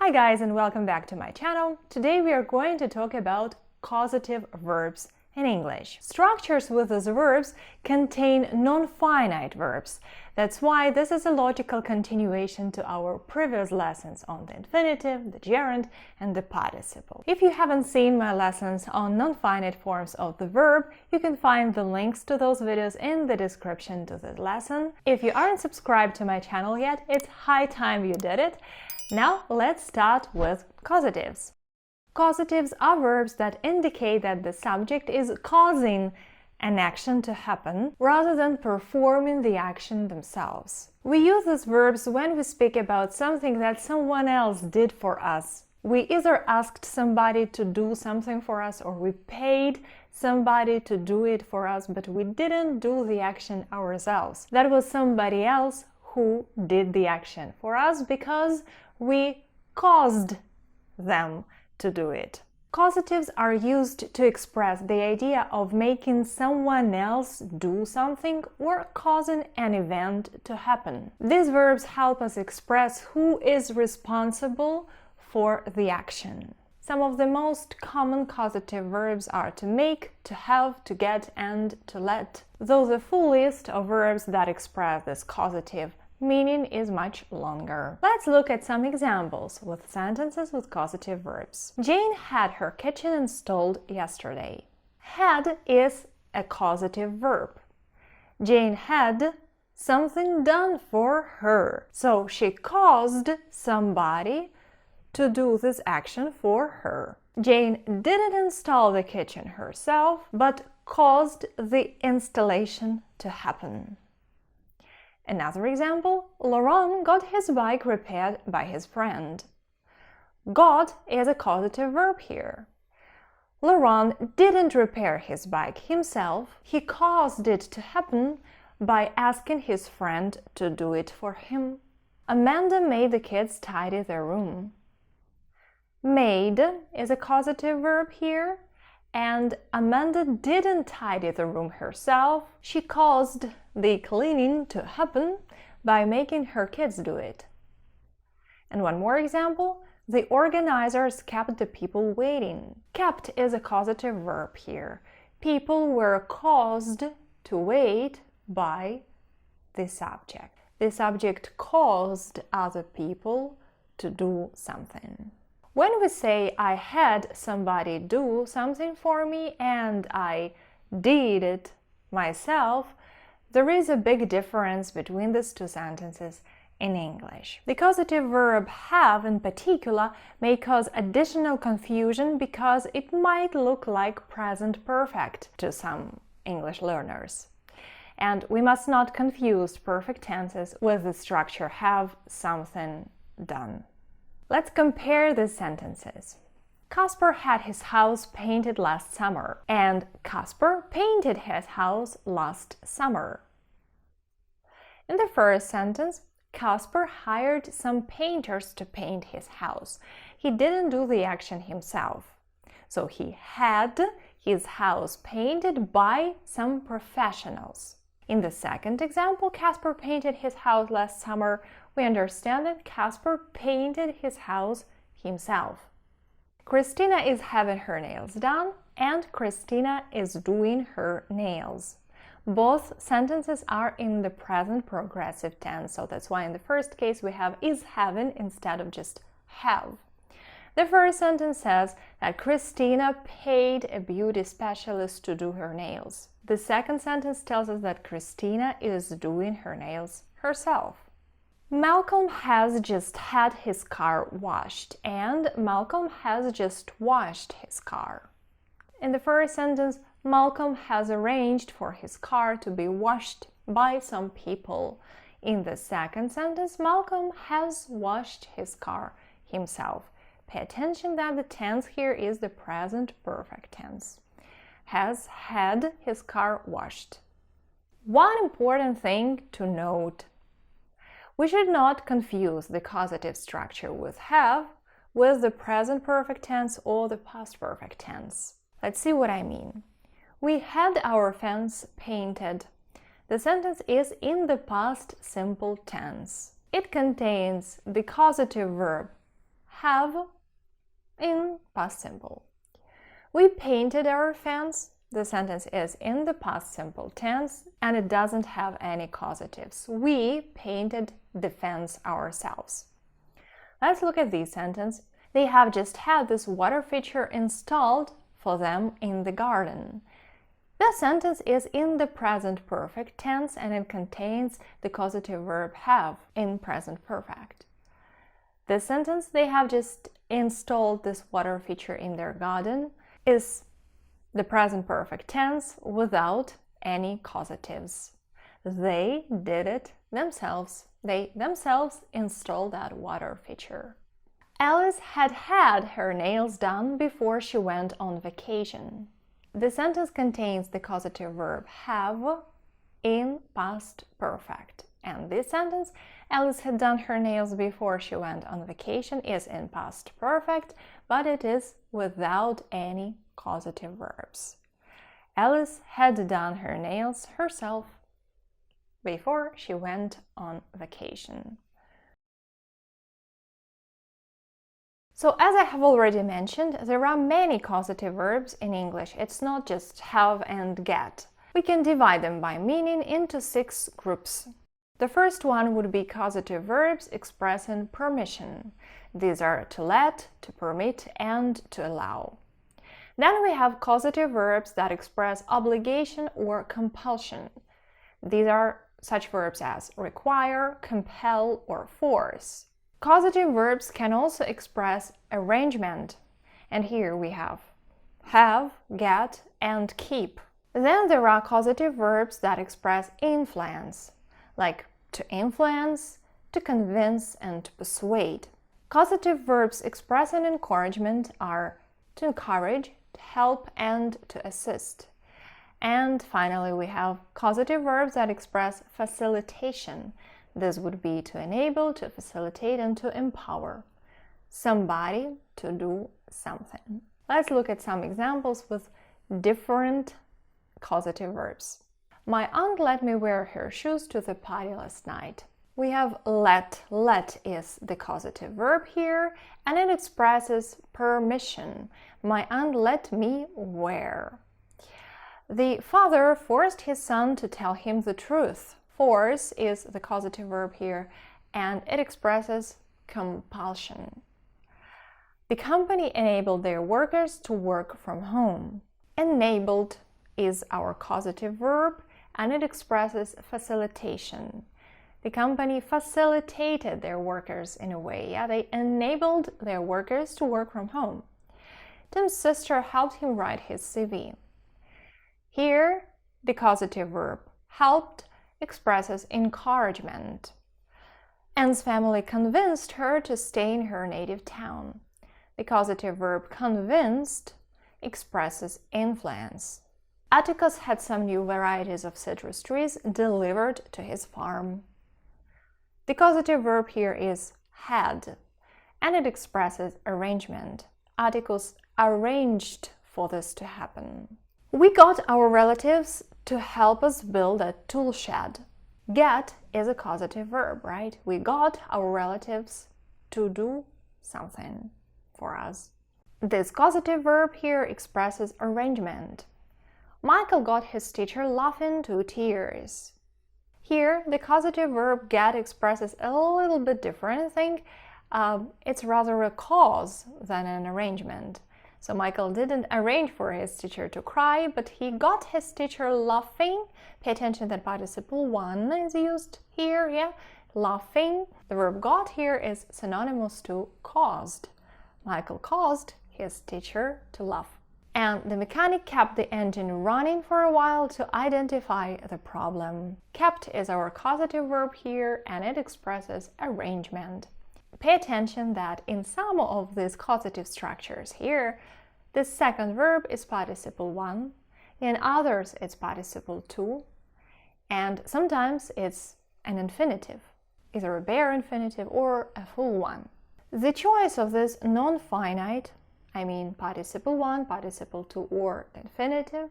Hi guys, and welcome back to my channel. Today we are going to talk about causative verbs in English. Structures with these verbs contain non-finite verbs. That's why this is a logical continuation to our previous lessons on the infinitive, the gerund, and the participle. If you haven't seen my lessons on non-finite forms of the verb, you can find the links to those videos in the description to this lesson. If you aren't subscribed to my channel yet, it's high time you did it. Now let's start with causatives. Causatives are verbs that indicate that the subject is causing an action to happen rather than performing the action themselves. We use these verbs when we speak about something that someone else did for us. We either asked somebody to do something for us or we paid somebody to do it for us, but we didn't do the action ourselves. That was somebody else who did the action for us because we caused them to do it. Causatives are used to express the idea of making someone else do something or causing an event to happen. These verbs help us express who is responsible for the action. Some of the most common causative verbs are to make, to have, to get, and to let. Though the full list of verbs that express this causative meaning is much longer. Let's look at some examples with sentences with causative verbs. Jane had her kitchen installed yesterday. Had is a causative verb. Jane had something done for her. So she caused somebody to do this action for her. Jane didn't install the kitchen herself, but caused the installation to happen. Another example, Laurent got his bike repaired by his friend. Got is a causative verb here. Laurent didn't repair his bike himself. He caused it to happen by asking his friend to do it for him. Amanda made the kids tidy their room. Made is a causative verb here. And Amanda didn't tidy the room herself. She caused the cleaning to happen by making her kids do it. And one more example, the organizers kept the people waiting. Kept is a causative verb here. People were caused to wait by the subject. The subject caused other people to do something. When we say I had somebody do something for me and I did it myself, there is a big difference between these two sentences in English. The causative verb have in particular may cause additional confusion because it might look like present perfect to some English learners. And we must not confuse perfect tenses with the structure have something done. Let's compare these sentences. Casper had his house painted last summer, and Casper painted his house last summer. In the first sentence, Casper hired some painters to paint his house. He didn't do the action himself. So he had his house painted by some professionals. In the second example, Casper painted his house last summer. We understand that Casper painted his house himself. Christina is having her nails done and Christina is doing her nails. Both sentences are in the present progressive tense, so that's why in the first case we have is having instead of just have. The first sentence says that Christina paid a beauty specialist to do her nails. The second sentence tells us that Christina is doing her nails herself. Malcolm has just had his car washed, and Malcolm has just washed his car. In the first sentence, Malcolm has arranged for his car to be washed by some people. In the second sentence, Malcolm has washed his car himself. Pay attention that the tense here is the present perfect tense. Has had his car washed. One important thing to note. We should not confuse the causative structure with have with the present perfect tense or the past perfect tense. Let's see what I mean. We had our fence painted. The sentence is in the past simple tense. It contains the causative verb have in past simple. We painted our fence. The sentence is in the past simple tense and it doesn't have any causatives. We painted the fence ourselves. Let's look at this sentence. They have just had this water feature installed for them in the garden. The sentence is in the present perfect tense and it contains the causative verb have in present perfect. The sentence, they have just installed this water feature in their garden, is the present perfect tense without any causatives. They did it themselves. They themselves installed that water feature. Alice had had her nails done before she went on vacation. The sentence contains the causative verb have in past perfect. And this sentence, Alice had done her nails before she went on vacation, is in past perfect, but it is without any causative verbs. Alice had done her nails herself before she went on vacation. So, as I have already mentioned, there are many causative verbs in English. It's not just have and get. We can divide them by meaning into 6 groups. The first one would be causative verbs expressing permission. These are to let, to permit, and to allow. Then we have causative verbs that express obligation or compulsion. These are such verbs as require, compel, or force. Causative verbs can also express arrangement, and here we have, get, and keep. Then there are causative verbs that express influence, like to influence, to convince, and to persuade. Causative verbs expressing encouragement are to encourage, to help, and to assist. And finally, we have causative verbs that express facilitation. This would be to enable, to facilitate, and to empower somebody to do something. Let's look at some examples with different causative verbs. My aunt let me wear her shoes to the party last night. We have let. Let is the causative verb here, and it expresses permission. My aunt let me wear. The father forced his son to tell him the truth. Force is the causative verb here, and it expresses compulsion. The company enabled their workers to work from home. Enabled is our causative verb, and it expresses facilitation. The company facilitated their workers in a way. They enabled their workers to work from home. Tim's sister helped him write his CV. Here, the causative verb helped expresses encouragement. Anne's family convinced her to stay in her native town. The causative verb convinced expresses influence. Atticus had some new varieties of citrus trees delivered to his farm. The causative verb here is had, and it expresses arrangement. Atticus arranged for this to happen. We got our relatives to help us build a tool shed. Get is a causative verb, right? We got our relatives to do something for us. This causative verb here expresses arrangement. Michael got his teacher laughing to tears. Here, the causative verb get expresses a little bit different thing. It's rather a cause than an arrangement. So Michael didn't arrange for his teacher to cry, but he got his teacher laughing. Pay attention that participle one is used here, laughing. The verb got here is synonymous to caused. Michael caused his teacher to laugh. And the mechanic kept the engine running for a while to identify the problem. Kept is our causative verb here, and it expresses arrangement. Pay attention that in some of these causative structures here, the second verb is participle 1, in others it's participle 2, and sometimes it's an infinitive, either a bare infinitive or a full one. The choice of this non-finite, I mean participle 1, participle 2, or infinitive,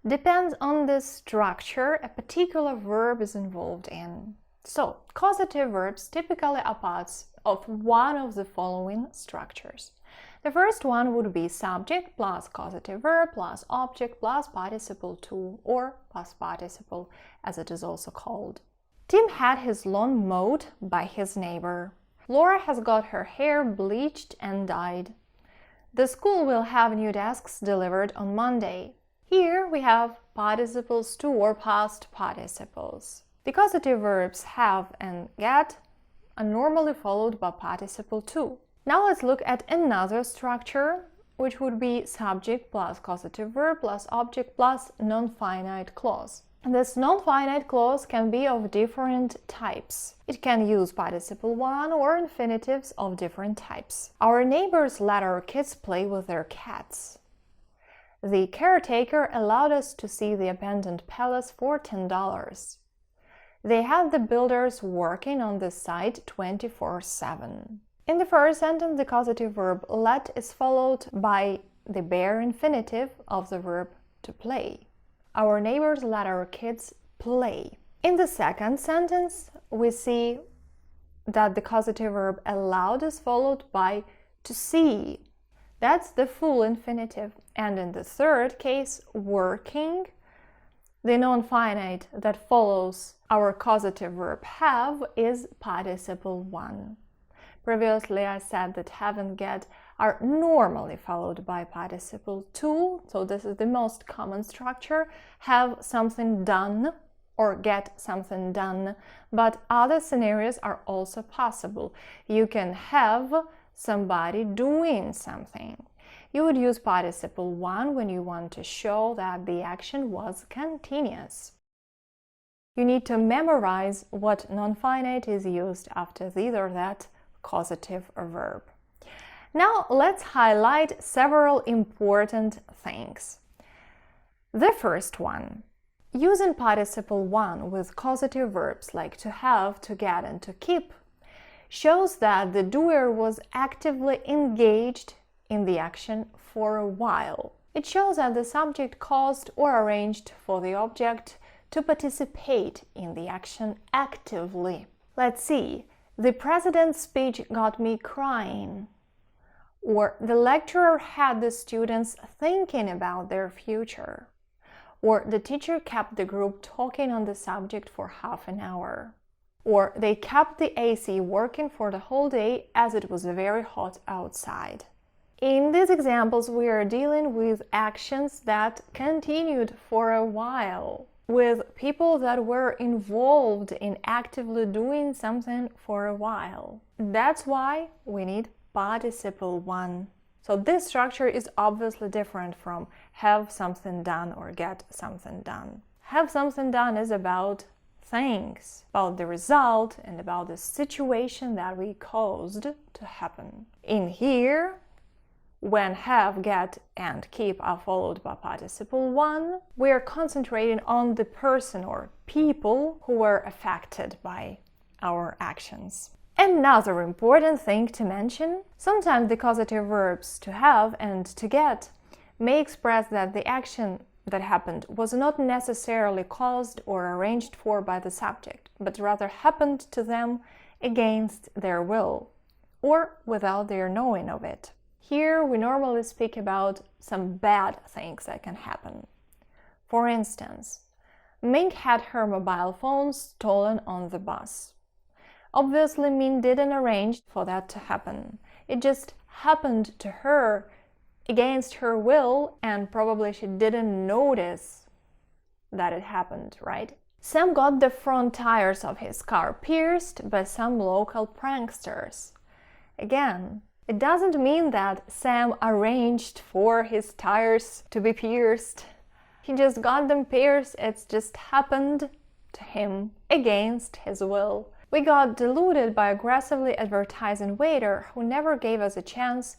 depends on the structure a particular verb is involved in. So, causative verbs typically are parts of one of the following structures. The first one would be subject plus causative verb plus object plus participle to, or past participle as it is also called. Tim had his lawn mowed by his neighbor. Laura has got her hair bleached and dyed. The school will have new desks delivered on Monday. Here we have participles to or past participles. The causative verbs have and get are normally followed by participle to. Now let's look at another structure, which would be subject plus causative verb plus object plus non-finite clause. This non-finite clause can be of different types. It can use participle one or infinitives of different types. Our neighbors let our kids play with their cats. The caretaker allowed us to see the abandoned palace for $10. They had the builders working on the site 24/7. In the first sentence, the causative verb let is followed by the bare infinitive of the verb to play. Our neighbors let our kids play. In the second sentence, we see that the causative verb allowed is followed by to see. That's the full infinitive. And in the third case, working, the non-finite that follows our causative verb have is participle one. Previously, I said that have and get are normally followed by participle to, so this is the most common structure, have something done or get something done, but other scenarios are also possible. You can have somebody doing something. You would use participle one when you want to show that the action was continuous. You need to memorize what non-finite is used after this or that causative verb. Now let's highlight several important things. The first one, using participle one with causative verbs like to have, to get, and to keep shows that the doer was actively engaged in the action for a while. It shows that the subject caused or arranged for the object to participate in the action actively. Let's see. The president's speech got me crying. Or the lecturer had the students thinking about their future. Or the teacher kept the group talking on the subject for half an hour. Or they kept the AC working for the whole day as it was very hot outside. In these examples, we are dealing with actions that continued for a while, with people that were involved in actively doing something for a while. That's why we need participle one. So this structure is obviously different from have something done or get something done. Have something done is about things, about the result and about the situation that we caused to happen. In here, when have, get, and keep are followed by participle one, we are concentrating on the person or people who were affected by our actions. Another important thing to mention, sometimes the causative verbs to have and to get may express that the action that happened was not necessarily caused or arranged for by the subject, but rather happened to them against their will or without their knowing of it. Here we normally speak about some bad things that can happen. For instance, Mink had her mobile phone stolen on the bus. Obviously, Min didn't arrange for that to happen. It just happened to her against her will, and probably she didn't notice that it happened, right? Sam got the front tires of his car pierced by some local pranksters. Again, it doesn't mean that Sam arranged for his tires to be pierced. He just got them pierced, it just happened to him against his will. We got deluded by aggressively advertising waiter who never gave us a chance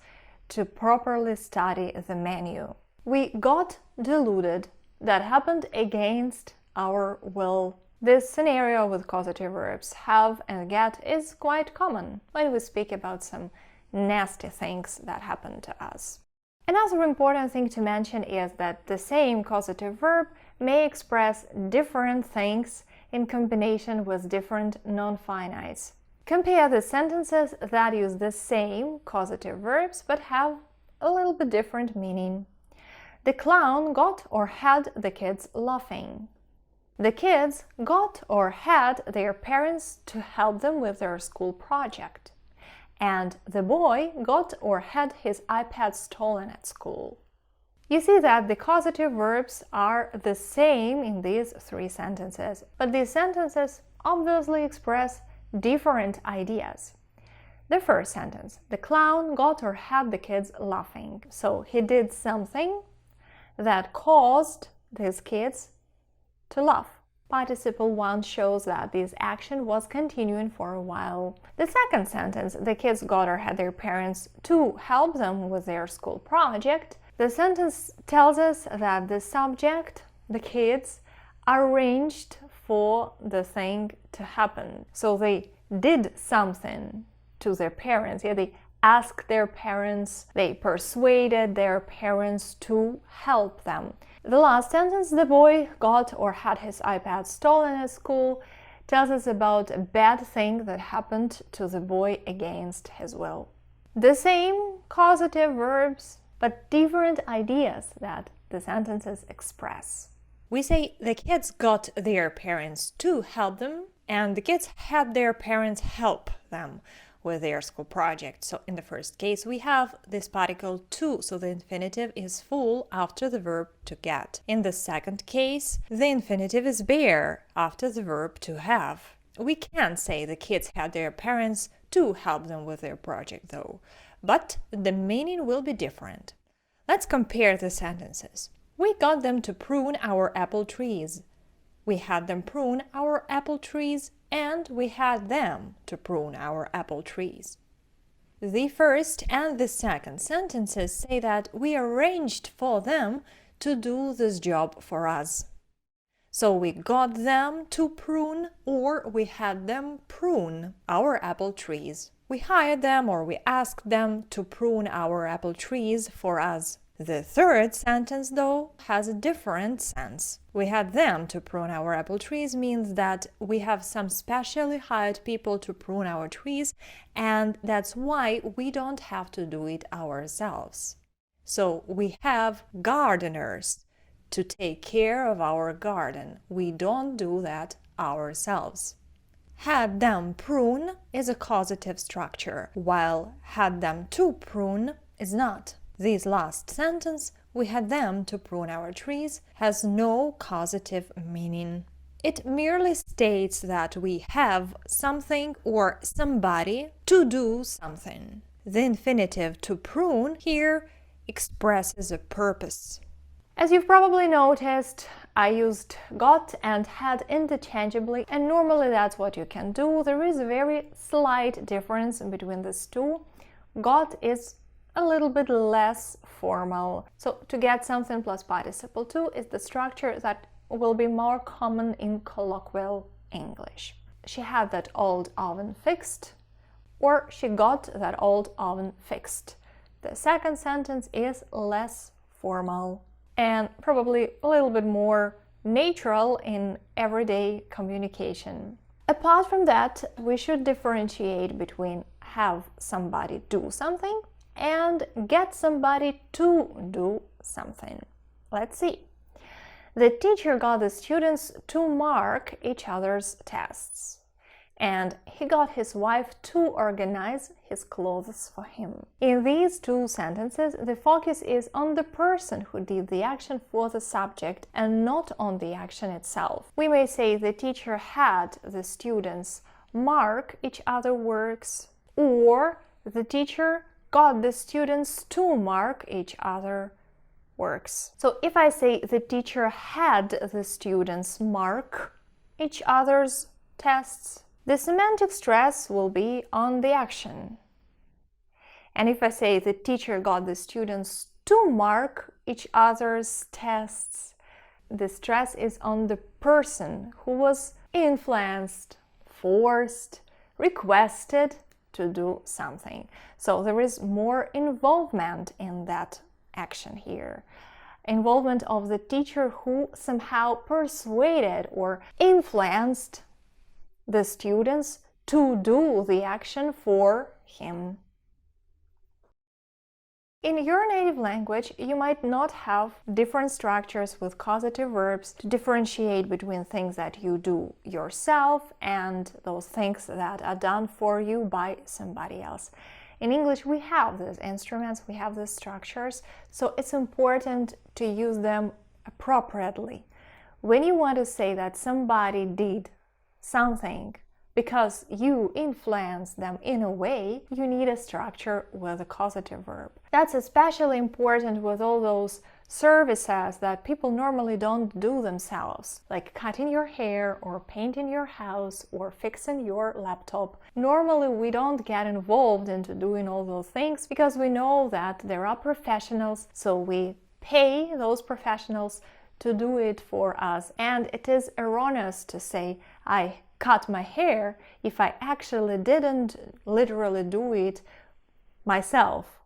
to properly study the menu. We got deluded. That happened against our will. This scenario with causative verbs have and get is quite common when we speak about some nasty things that happen to us. Another important thing to mention is that the same causative verb may express different things in combination with different non-finites. Compare the sentences that use the same causative verbs but have a little bit different meaning. The clown got or had the kids laughing. The kids got or had their parents to help them with their school project. And the boy got or had his iPad stolen at school. You see that the causative verbs are the same in these three sentences, but these sentences obviously express different ideas. The first sentence, the clown got or had the kids laughing. So he did something that caused these kids to laugh. Participle 1 shows that this action was continuing for a while. The second sentence, the kids got or had their parents to help them with their school project. The sentence tells us that the subject, the kids, arranged for the thing to happen. So they did something to their parents. Yeah, they asked their parents, they persuaded their parents to help them. The last sentence, the boy got or had his iPad stolen at school, tells us about a bad thing that happened to the boy against his will. The same causative verbs, but different ideas that the sentences express. We say the kids got their parents to help them, and the kids had their parents help them with their school project. So in the first case, we have this particle to, so the infinitive is full after the verb to get. In the second case, the infinitive is bare after the verb to have. We can't say the kids had their parents to help them with their project though, but the meaning will be different. Let's compare the sentences. We got them to prune our apple trees. We had them prune our apple trees, and we had them to prune our apple trees. The first and the second sentences say that we arranged for them to do this job for us. So we got them to prune, or we had them prune our apple trees. We hired them or we asked them to prune our apple trees for us. The third sentence, though, has a different sense. We had them to prune our apple trees means that we have some specially hired people to prune our trees, and that's why we don't have to do it ourselves. So we have gardeners to take care of our garden. We don't do that ourselves. Had them prune is a causative structure, while had them to prune is not. This last sentence, we had them to prune our trees, has no causative meaning. It merely states that we have something or somebody to do something. The infinitive to prune here expresses a purpose. As you've probably noticed, I used got and had interchangeably, and normally that's what you can do. There is a very slight difference between these two. Got is a little bit less formal. So to get something plus participle to is the structure that will be more common in colloquial English. She had that old oven fixed, or she got that old oven fixed. The second sentence is less formal and probably a little bit more natural in everyday communication. Apart from that, we should differentiate between have somebody do something and get somebody to do something. Let's see. The teacher got the students to mark each other's tests, and he got his wife to organize his clothes for him. In these two sentences, the focus is on the person who did the action for the subject and not on the action itself. We may say the teacher had the students mark each other's works, or the teacher got the students to mark each other's works. So if I say the teacher had the students mark each other's tests, the semantic stress will be on the action. And if I say the teacher got the students to mark each other's tests, the stress is on the person who was influenced, forced, requested to do something. So there is more involvement in that action here. Involvement of the teacher who somehow persuaded or influenced the students to do the action for him. In your native language, you might not have different structures with causative verbs to differentiate between things that you do yourself and those things that are done for you by somebody else. In English, we have these instruments, we have these structures, so it's important to use them appropriately. When you want to say that somebody did something because you influence them in a way, you need a structure with a causative verb. That's especially important with all those services that people normally don't do themselves, like cutting your hair or painting your house or fixing your laptop. Normally we don't get involved into doing all those things because we know that there are professionals, so we pay those professionals to do it for us. And it is erroneous to say, I cut my hair if I actually didn't literally do it myself.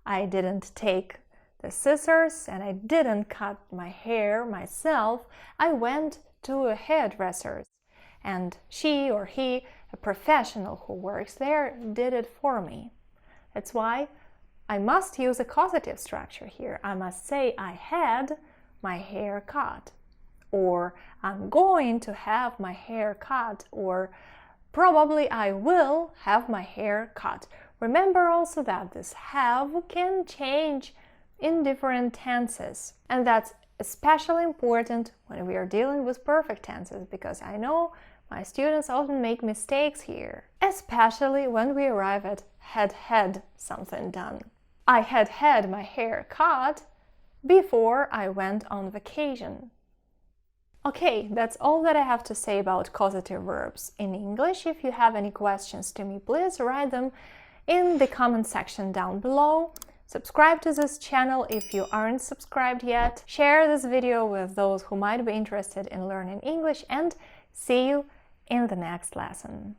I didn't take the scissors and I didn't cut my hair myself. I went to a hairdresser and she or he, a professional who works there, did it for me. That's why I must use a causative structure here. I must say I had my hair cut, or I'm going to have my hair cut, or probably I will have my hair cut. Remember also that this have can change in different tenses, and that's especially important when we are dealing with perfect tenses, because I know my students often make mistakes here, especially when we arrive at had something done. I had my hair cut before I went on vacation. Okay, that's all that I have to say about causative verbs in English. If you have any questions to me, please write them in the comment section down below. Subscribe to this channel if you aren't subscribed yet. Share this video with those who might be interested in learning English, and see you in the next lesson.